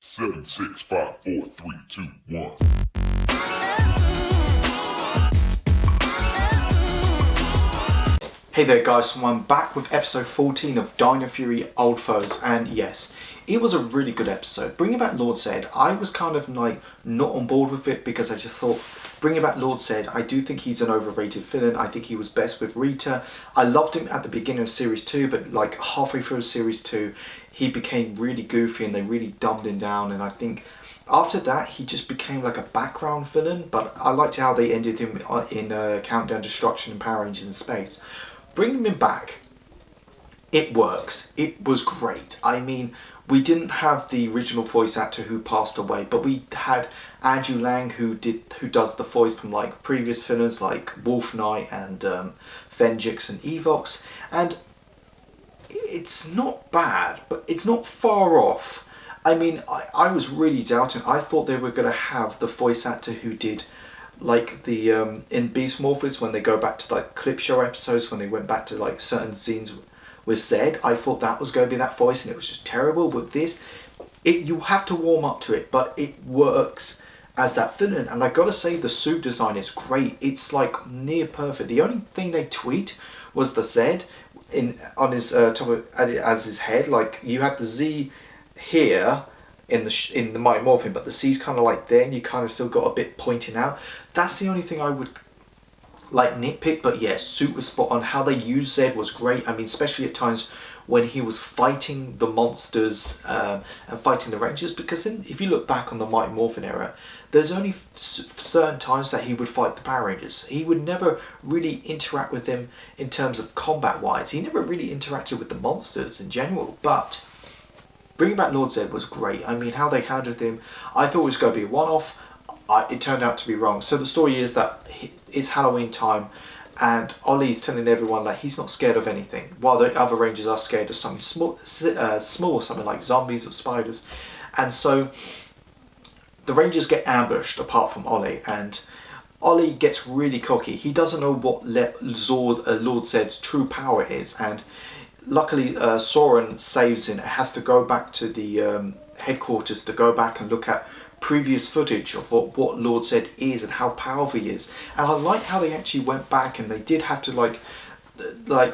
Seven, six, five, four, three, two, one. Hey there guys, so I'm back with episode 14 of Dino Fury Old Foes, and yes, it was a really good episode. Bringing back Lord Zedd, I was kind of like not on board with it because I just thought, bringing back Lord Zedd, I do think he's an overrated villain. I think he was best with Rita. I loved him at the beginning of series 2, but like halfway through series 2, he became really goofy and they really dumbed him down, and I think after that, he just became like a background villain, but I liked how they ended him in Countdown Destruction and Power Rangers in Space. Bringing him back, it works. It was great. I mean, we didn't have the original voice actor who passed away, but we had Andrew Lang who does the voice from like previous villains like Wolf Knight and Venjix and Evox, and it's not bad, but it's not far off. I mean, I was really doubting. I thought they were going to have the voice actor who did like the in Beast Morphers, when they go back to like clip show episodes, when they went back to like certain scenes with Zedd, I thought that was going to be that voice, and it was just terrible. With this, you have to warm up to it, but it works as that villain. And I gotta say, the suit design is great. It's like near perfect. The only thing they tweaked was the Zedd on his top of, as his head. Like you had the Z here in the Mighty Morphin, but the C's kind of like there, and you kind of still got a bit pointing out. That's the only thing I would like nitpick, but yeah, suit was spot on. How they used Zedd was great. I mean, especially at times when he was fighting the monsters and fighting the Rangers, because then if you look back on the Mighty Morphin era, there's only certain times that he would fight the Power Rangers. He would never really interact with them in terms of combat wise. He never really interacted with the monsters in general, but bringing back Lord Zedd was great. I mean, how they handled him, I thought it was going to be a one-off. It turned out to be wrong. So the story is that it's Halloween time, and Ollie's telling everyone that he's not scared of anything, while the other Rangers are scared of something small, something like zombies or spiders. And so the Rangers get ambushed, apart from Ollie, and Ollie gets really cocky. He doesn't know what Lord Zedd's true power is, and luckily, Soren saves him. It has to go back to the headquarters to go back and look at previous footage of what Lord Zedd is and how powerful he is. And I like how they actually went back and they did have to like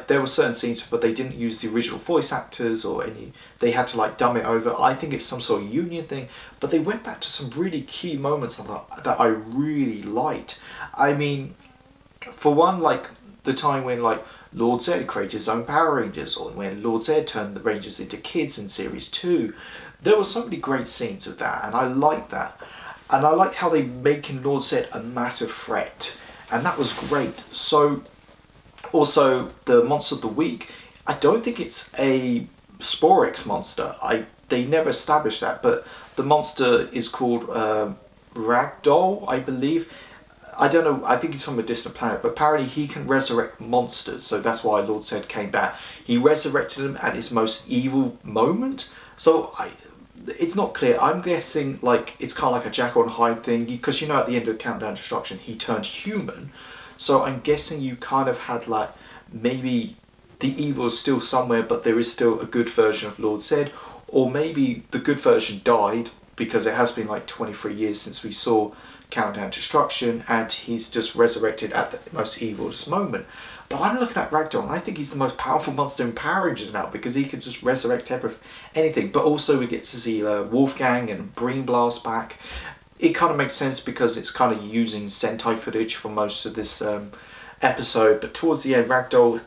there were certain scenes, but they didn't use the original voice actors or any. They had to like dumb it over. I think it's some sort of union thing, but they went back to some really key moments that I really liked. I mean, for one, like the time when like Lord Zedd created his own Power Rangers, or when Lord Zedd turned the Rangers into kids in Series 2. There were so many great scenes of that, and I liked that. And I liked how they making Lord Zedd a massive threat, and that was great. So, also, the Monster of the Week, I don't think it's a Sporix monster. They never established that, but the monster is called Ragdoll, I believe. I don't know, I think he's from a distant planet, but apparently he can resurrect monsters, so that's why Lord Zedd came back. He resurrected him at his most evil moment, so it's not clear. I'm guessing like it's kind of like a Jekyll and Hyde thing, because you know at the end of Countdown Destruction he turned human, so I'm guessing you kind of had like maybe the evil is still somewhere, but there is still a good version of Lord Zedd, or maybe the good version died because it has been like 23 years since we saw Countdown Destruction, and he's just resurrected at the most evilest moment. But I'm looking at Ragdoll, and I think he's the most powerful monster in Power Rangers now, because he can just resurrect anything. But also we get to see Wolfgang and Brain Blast back. It kind of makes sense because it's kind of using Sentai footage for most of this episode. But towards the end, Ragdoll,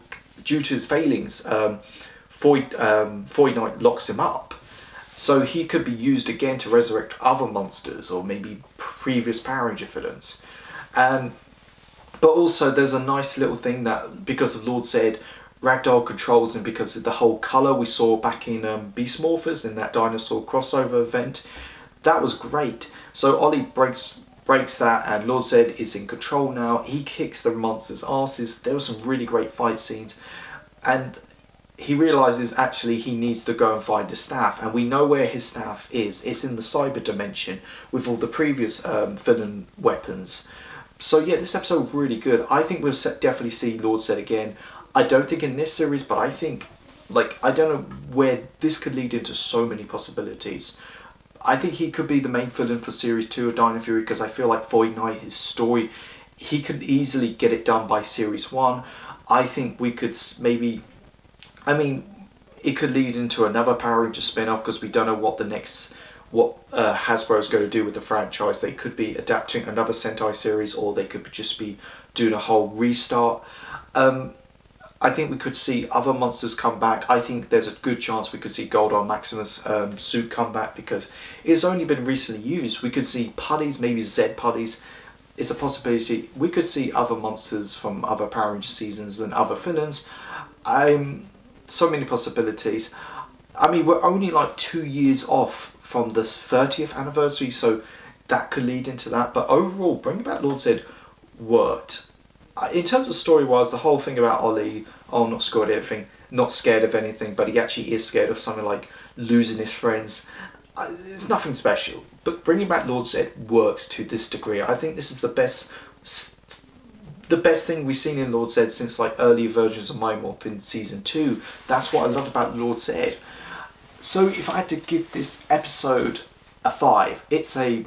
due to his failings, Void Knight locks him up. So he could be used again to resurrect other monsters, or maybe previous Power Ranger villains. But also there's a nice little thing that because of Lord Zedd, Ragdoll controls him because of the whole colour we saw back in Beast Morphers in that dinosaur crossover event. That was great. So Ollie breaks that, and Lord Zedd is in control now. He kicks the monsters' asses. There were some really great fight scenes, and he realises actually he needs to go and find his staff, and we know where his staff is. It's in the cyber dimension with all the previous villain weapons. So yeah, this episode was really good. I think we'll definitely see Lord Zedd again. I don't think in this series, but I think, like, I don't know where this could lead into so many possibilities. I think he could be the main villain for Series 2 of Dino Fury, because I feel like Void Knight, his story, he could easily get it done by Series 1. I think we could maybe... I mean, it could lead into another Power Rangers spin-off, because we don't know what Hasbro's going to do with the franchise. They could be adapting another Sentai series, or they could just be doing a whole restart. I think we could see other monsters come back. I think there's a good chance we could see Goldar Maximus suit come back, because it's only been recently used. We could see putties, maybe Zedd putties. It's a possibility. We could see other monsters from other Power Rangers seasons and other villains. So many possibilities. I mean, we're only like 2 years off from the 30th anniversary, so that could lead into that. But overall, bringing back Lord Zedd worked. In terms of story-wise, the whole thing about Ollie, not scared of anything, but he actually is scared of something like losing his friends. It's nothing special. But bringing back Lord Zedd works to this degree. I think this is the best thing we've seen in Lord Zedd since like early versions of My Morph in Season 2. That's what I loved about Lord Zedd. So if I had to give this episode a 5, it's a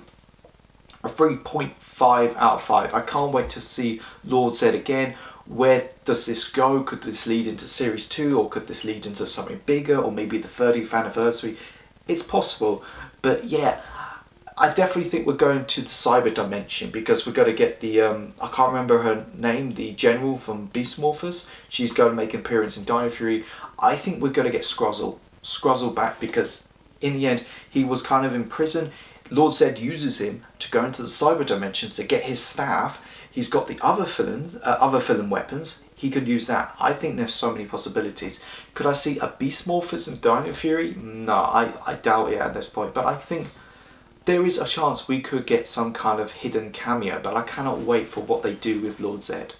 3.5 out of 5. I can't wait to see Lord Zedd again. Where does this go? Could this lead into Series 2, or could this lead into something bigger, or maybe the 30th anniversary? It's possible, but yeah, I definitely think we're going to the cyber dimension, because we're going to get the, I can't remember her name, the general from Beast Morphers. She's going to make an appearance in Dino Fury. I think we're going to get Skruzzle back, because in the end, he was kind of in prison. Lord Zedd uses him to go into the cyber dimensions to get his staff. He's got the other villain weapons. He could use that. I think there's so many possibilities. Could I see a Beast Morphers in Dino Fury? No, I doubt it at this point. But I think there is a chance we could get some kind of hidden cameo. But I cannot wait for what they do with Lord Zedd.